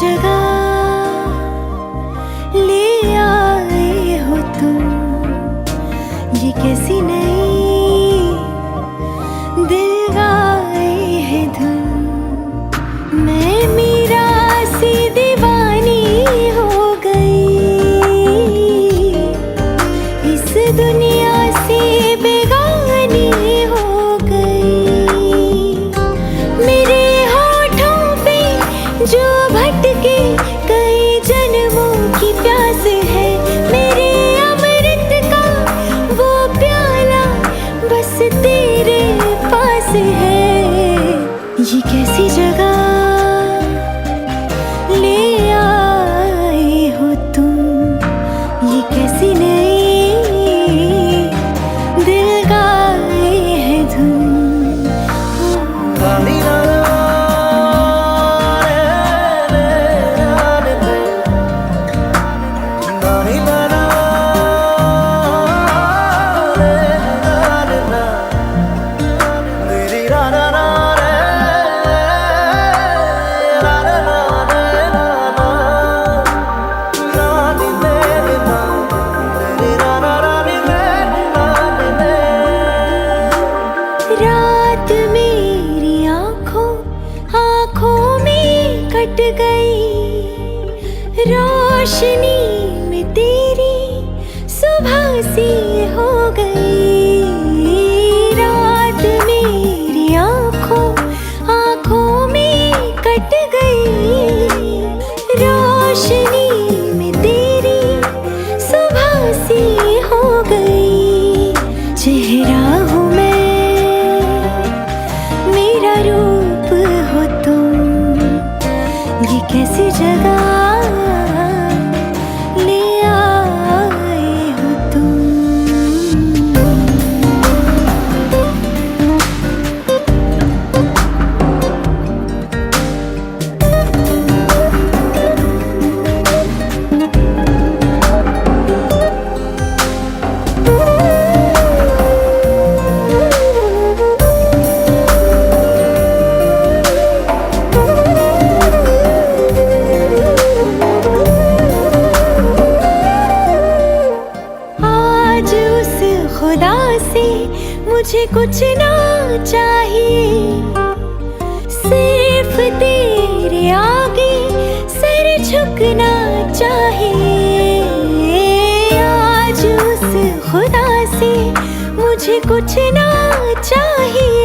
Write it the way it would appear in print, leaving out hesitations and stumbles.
जगह ले आए हो तुम, ये कैसी नई दिल गाए है धुन। मैं मीरा सी दीवानी हो गई, इस दुनिया से बेगानी हो गई। मेरे होठों पे जो भटके कई जन्मों की प्यास है, मेरे अमृत का वो प्याला बस तेरे पास है। ये कैसी जगह ले आए हो तुम, ये कैसी नई दिल गाए है धुन। रात मेरी आँखों में कट गई, रोशनी में तेरी सुबह सी हो गई। रात मेरी आँखों में कट गई, रोशनी में तेरी सुबह सी हो गई। चेहरा हूँ मेरा रूप हो तुम, ये कैसी जगह ले आए हो तुम। खुदा से मुझे कुछ ना चाहिए, सिर्फ तेरे आगे सर झुकना चाहिए। आज उस खुदा से मुझे कुछ ना चाहिए,